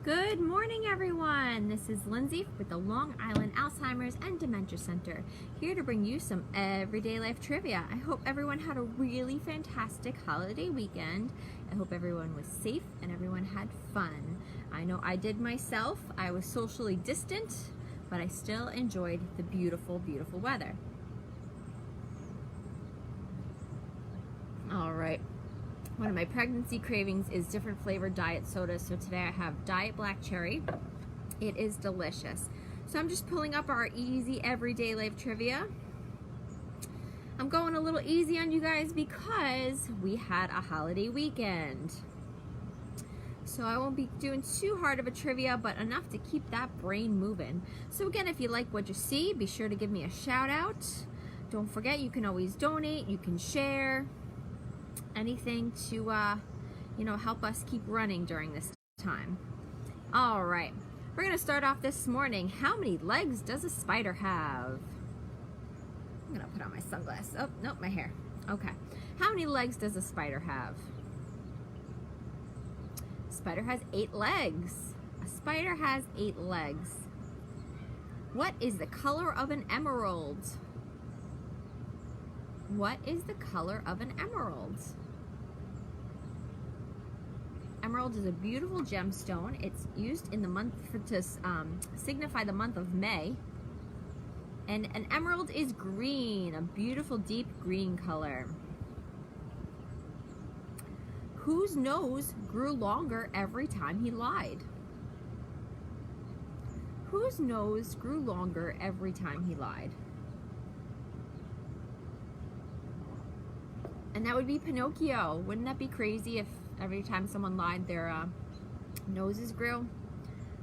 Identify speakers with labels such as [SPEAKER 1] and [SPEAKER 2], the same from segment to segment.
[SPEAKER 1] Good morning, everyone. This is Lindsay with the Long Island Alzheimer's and Dementia Center, here to bring you some everyday life trivia. I hope everyone had a really fantastic holiday weekend. I hope everyone was safe and everyone had fun. I know I did myself. I was socially distant, but I still enjoyed the beautiful, beautiful weather. All right. One of my pregnancy cravings is different flavored diet sodas. So today I have Diet Black Cherry. It is delicious. So I'm just pulling up our easy everyday life trivia. I'm going a little easy on you guys because we had a holiday weekend. So I won't be doing too hard of a trivia, but enough to keep that brain moving. So again, if you like what you see, be sure to give me a shout out. Don't forget, you can always donate, you can share. Anything to help us keep running during this time. All right, we're gonna start off this morning. How many legs does a spider have? I'm gonna put on my sunglasses. Oh, nope, my hair. Okay, how many legs does a spider have? A spider has 8 legs. A spider has 8 legs. What is the color of an emerald? What is the color of an emerald? Emerald is a beautiful gemstone. It's used in the month to signify the month of May. And an emerald is green, a beautiful deep green color. Whose nose grew longer every time he lied? Whose nose grew longer every time he lied? And that would be Pinocchio. Wouldn't that be crazy if every time someone lied, their noses grew?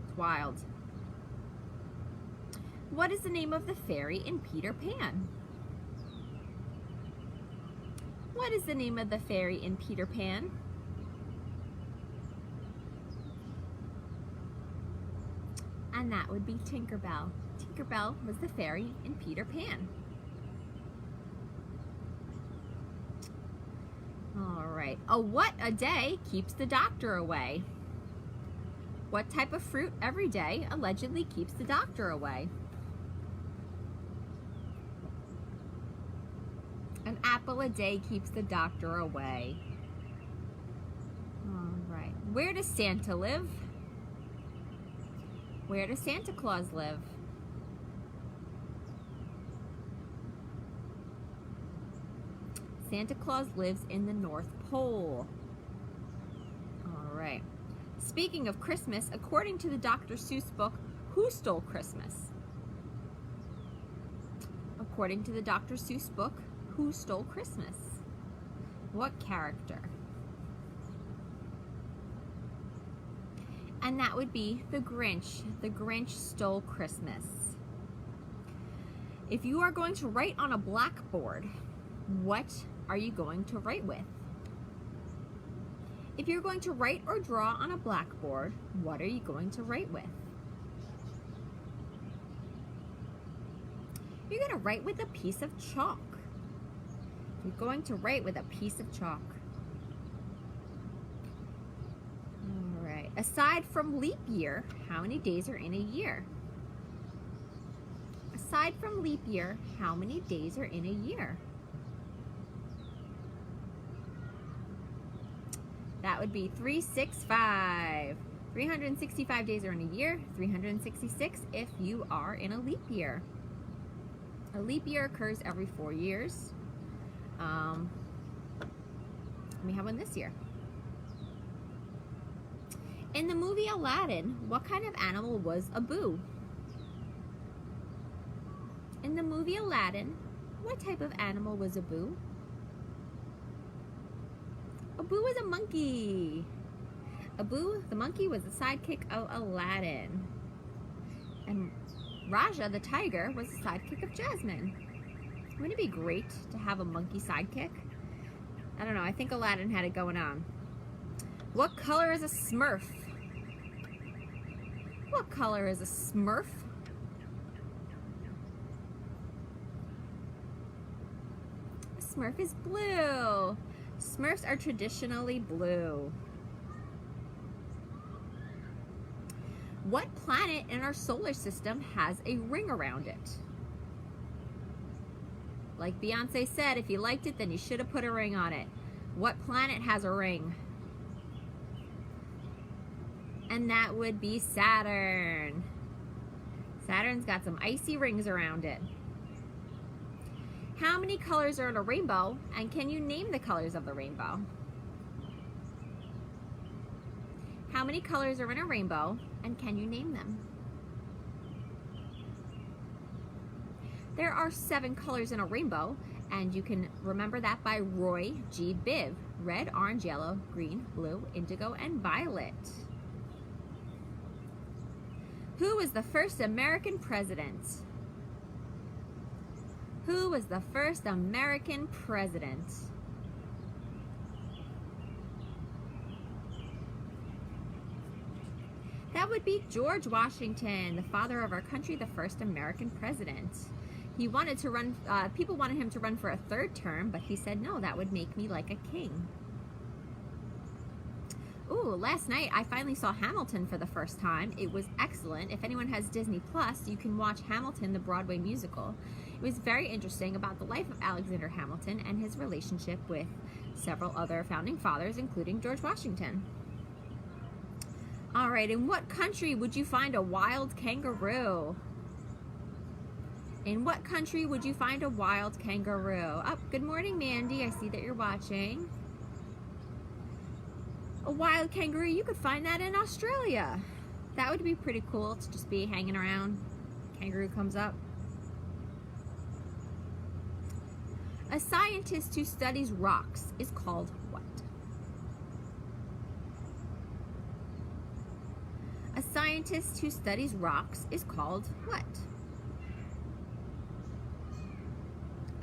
[SPEAKER 1] It's wild. What is the name of the fairy in Peter Pan? What is the name of the fairy in Peter Pan? And that would be Tinkerbell. Tinkerbell was the fairy in Peter Pan. All right. What a day keeps the doctor away? What type of fruit every day allegedly keeps the doctor away? An apple a day keeps the doctor away. All right. Where does Santa live? Where does Santa Claus live? Santa Claus lives in the North Pole. All right. Speaking of Christmas, according to the Dr. Seuss book, who stole Christmas? According to the Dr. Seuss book, who stole Christmas? What character? And that would be the Grinch. The Grinch stole Christmas. If you are going to write on a blackboard, what are you going to write with? If you're going to write or draw on a blackboard, what are you going to write with? You're going to write with a piece of chalk. You're going to write with a piece of chalk. All right. Aside from leap year, how many days are in a year? Aside from leap year, how many days are in a year? That would be 365. 365 days are in a year, 366 if you are in a leap year. A leap year occurs every 4 years. We have one this year. In the movie Aladdin, what kind of animal was Abu? In the movie Aladdin, what type of animal was Abu? Abu was a monkey. Abu, the monkey, was the sidekick of Aladdin. And Raja, the tiger, was the sidekick of Jasmine. Wouldn't it be great to have a monkey sidekick? I don't know, I think Aladdin had it going on. What color is a Smurf? What color is a Smurf? A Smurf is blue. Smurfs are traditionally blue. What planet in our solar system has a ring around it? Like Beyonce said, if you liked it, then you should have put a ring on it. What planet has a ring? And that would be Saturn. Saturn's got some icy rings around it. How many colors are in a rainbow, and can you name the colors of the rainbow? How many colors are in a rainbow, and can you name them? There are 7 colors in a rainbow, and you can remember that by Roy G. Biv. Red, orange, yellow, green, blue, indigo, and violet. Who was the first American president? Who was the first American president? That would be George Washington, the father of our country, the first American president. He wanted to run, people wanted him to run for a 3rd term, but he said, no, that would make me like a king. Ooh, last night I finally saw Hamilton for the first time. It was excellent. If anyone has Disney Plus, you can watch Hamilton, the Broadway musical. It was very interesting about the life of Alexander Hamilton and his relationship with several other founding fathers, including George Washington. All right, in what country would you find a wild kangaroo? In what country would you find a wild kangaroo? Oh, good morning, Mandy. I see that you're watching. A wild kangaroo, you could find that in Australia. That would be pretty cool to just be hanging around. Kangaroo comes up. A scientist who studies rocks is called what? A scientist who studies rocks is called what?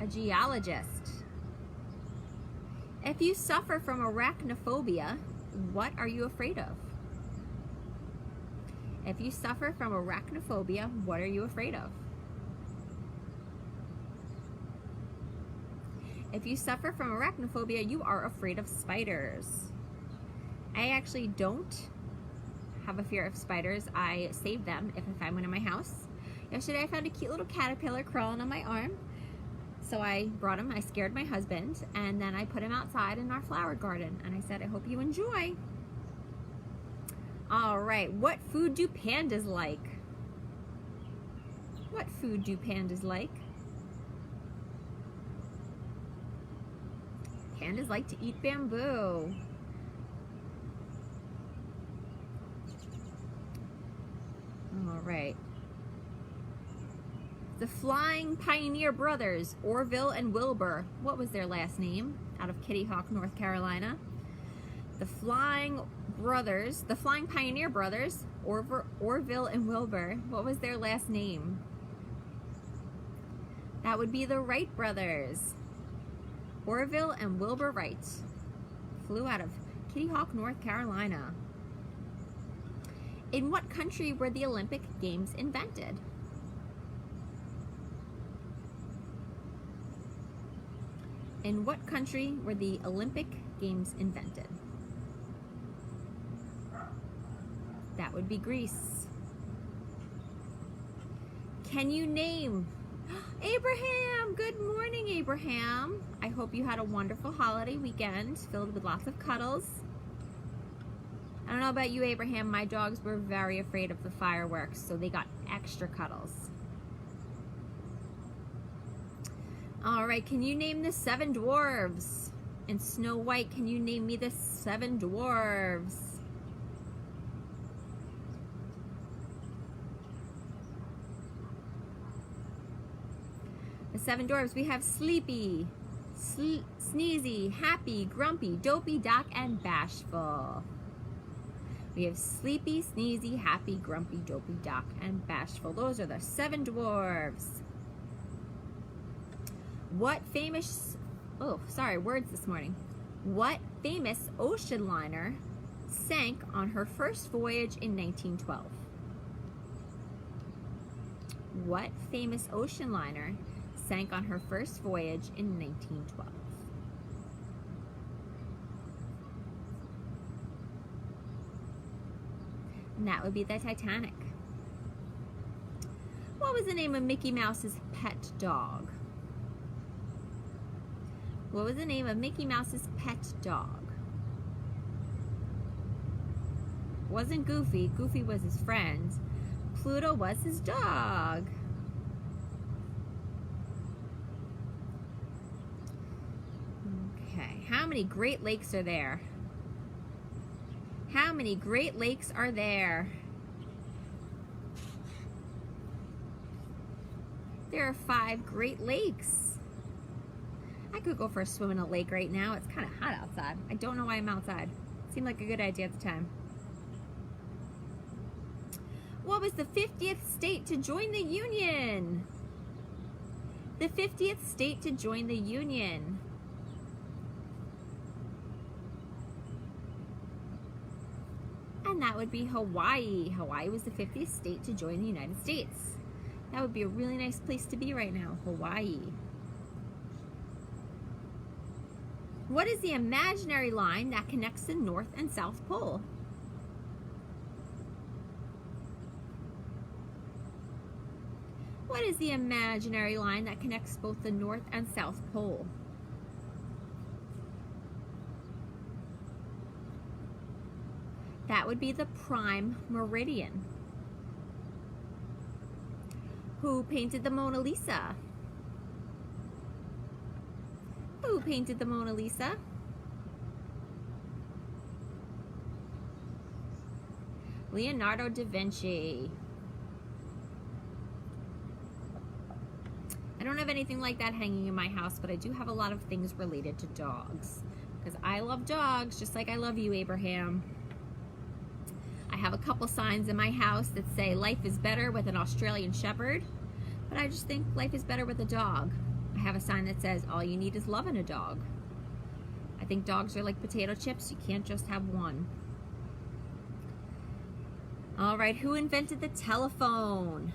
[SPEAKER 1] A geologist. If you suffer from arachnophobia, what are you afraid of? If you suffer from arachnophobia, what are you afraid of? If you suffer from arachnophobia, you are afraid of spiders. I actually don't have a fear of spiders. I save them if I find one in my house. Yesterday I found a cute little caterpillar crawling on my arm. So I brought him, I scared my husband, and then I put him outside in our flower garden. And I said, I hope you enjoy. All right, what food do pandas like? What food do pandas like? Pandas like to eat bamboo. All right. The Flying Pioneer Brothers, Orville and Wilbur. What was their last name? Out of Kitty Hawk, North Carolina. The Flying Pioneer Brothers, Orville and Wilbur. What was their last name? That would be the Wright brothers. Orville and Wilbur Wright flew out of Kitty Hawk, North Carolina. In what country were the Olympic Games invented? In what country were the Olympic Games invented? That would be Greece. Can you name Abraham? Good morning, Abraham. I hope you had a wonderful holiday weekend filled with lots of cuddles. I don't know about you, Abraham. My dogs were very afraid of the fireworks, so they got extra cuddles. All right, can you name the 7 dwarves? And Snow White, can you name me the 7 dwarves? The 7 dwarves, we have Sleepy, Sneezy, Happy, Grumpy, Dopey, Doc, and Bashful. We have Sleepy, Sneezy, Happy, Grumpy, Dopey, Doc, and Bashful. Those are the 7 dwarves. What famous, words this morning. What famous ocean liner sank on her first voyage in 1912? What famous ocean liner sank on her first voyage in 1912? And that would be the Titanic. What was the name of Mickey Mouse's pet dog? What was the name of Mickey Mouse's pet dog? Wasn't Goofy. Goofy was his friend. Pluto was his dog. Okay, how many Great Lakes are there? How many Great Lakes are there? There are 5 Great Lakes. I could go for a swim in a lake right now. It's kind of hot outside. I don't know why I'm outside. Seemed like a good idea at the time. What was the 50th state to join the Union? The 50th state to join the Union. And that would be Hawaii. Hawaii was the 50th state to join the United States. That would be a really nice place to be right now, Hawaii. What is the imaginary line that connects the North and South Pole? What is the imaginary line that connects both the North and South Pole? That would be the prime meridian. Who painted the Mona Lisa? Who painted the Mona Lisa? Leonardo da Vinci. I don't have anything like that hanging in my house, but I do have a lot of things related to dogs. Because I love dogs, just like I love you, Abraham. I have a couple signs in my house that say life is better with an Australian Shepherd, but I just think life is better with a dog. I have a sign that says all you need is love in a dog. I think dogs are like potato chips. You can't just have one. All right, who invented the telephone?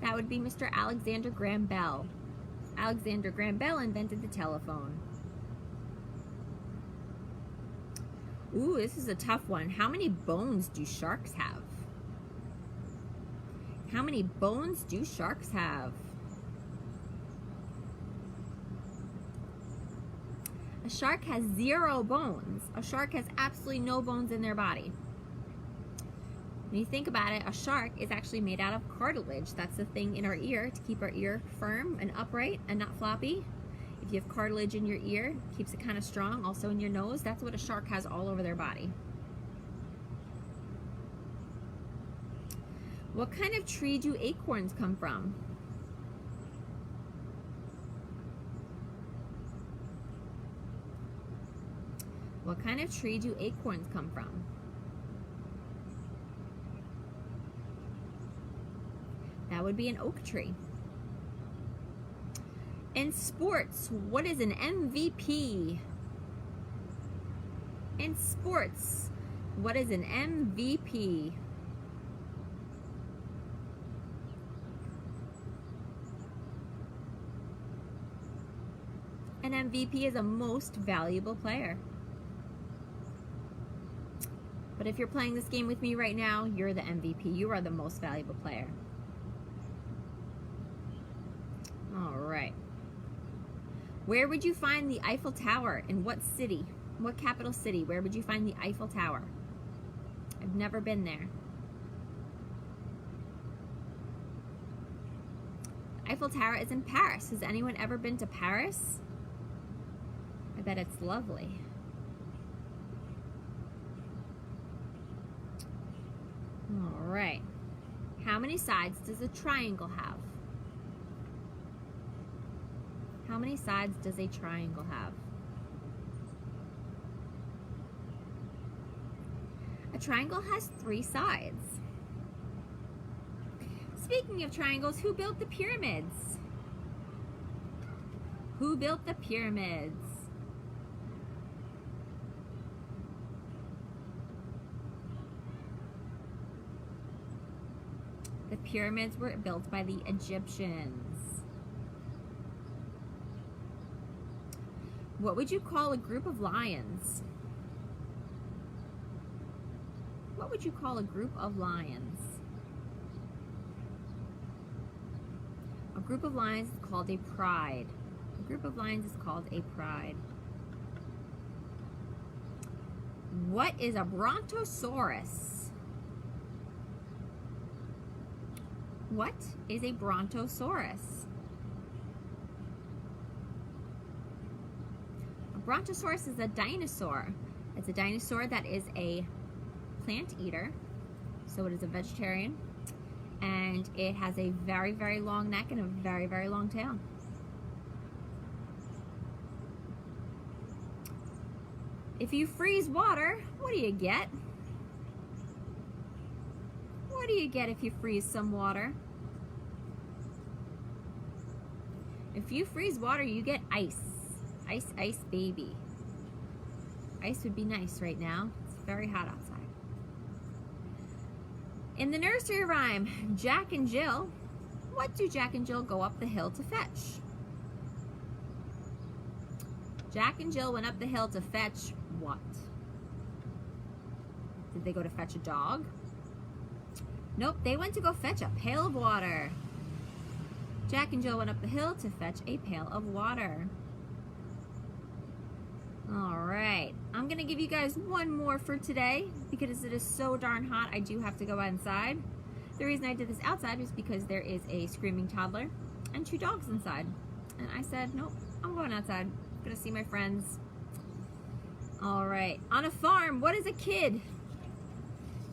[SPEAKER 1] That would be Mr. Alexander Graham Bell. Alexander Graham Bell invented the telephone. Ooh, this is a tough one. How many bones do sharks have? How many bones do sharks have? A shark has 0 bones. A shark has absolutely no bones in their body. When you think about it, a shark is actually made out of cartilage. That's the thing in our ear to keep our ear firm and upright and not floppy. If you have cartilage in your ear, it keeps it kind of strong. Also in your nose, that's what a shark has all over their body. What kind of tree do acorns come from? What kind of tree do acorns come from? That would be an oak tree. In sports, what is an MVP? In sports, what is an MVP? An MVP is a most valuable player. But if you're playing this game with me right now, you're the MVP. You are the most valuable player. All right. Where would you find the Eiffel Tower? In what city? What capital city? Where would you find the Eiffel Tower? I've never been there. The Eiffel Tower is in Paris. Has anyone ever been to Paris? I bet it's lovely. All right. How many sides does a triangle have? How many sides does a triangle have? A triangle has 3 sides. Speaking of triangles, who built the pyramids? Who built the pyramids? The pyramids were built by the Egyptians. What would you call a group of lions? What would you call a group of lions? A group of lions is called a pride. A group of lions is called a pride. What is a brontosaurus? What is a brontosaurus? A brontosaurus is a dinosaur. It's a dinosaur that is a plant eater, so it is a vegetarian, and it has a very, very long neck and a very, very long tail. If you freeze water, what do you get? What do you get if you freeze some water? If you freeze water, you get ice. Ice, ice, baby. Ice would be nice right now. It's very hot outside. In the nursery rhyme, Jack and Jill, what do Jack and Jill go up the hill to fetch? Jack and Jill went up the hill to fetch what? Did they go to fetch a dog? Nope, they went to go fetch a pail of water. Jack and Jill went up the hill to fetch a pail of water. All right, I'm gonna give you guys one more for today because it is so darn hot. I do have to go inside. The reason I did this outside is because there is a screaming toddler and 2 dogs inside. And I said, nope, I'm going outside. I'm gonna see my friends. All right, on a farm, what is a kid?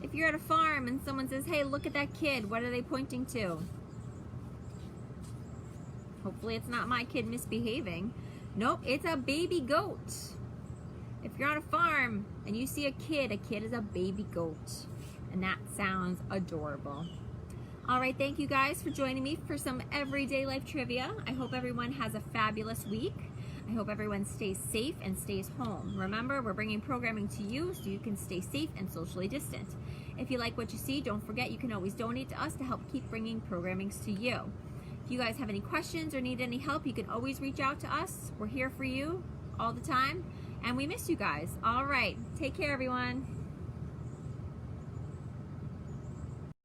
[SPEAKER 1] If you're at a farm and someone says, hey, look at that kid, what are they pointing to? Hopefully it's not my kid misbehaving. Nope, it's a baby goat. If you're on a farm and you see a kid is a baby goat. And that sounds adorable. All right, thank you guys for joining me for some everyday life trivia. I hope everyone has a fabulous week. I hope everyone stays safe and stays home. Remember, we're bringing programming to you so you can stay safe and socially distant. If you like what you see, don't forget you can always donate to us to help keep bringing programmings to you. If you guys have any questions or need any help, you can always reach out to us. We're here for you all the time, and we miss you guys. All right, take care, everyone.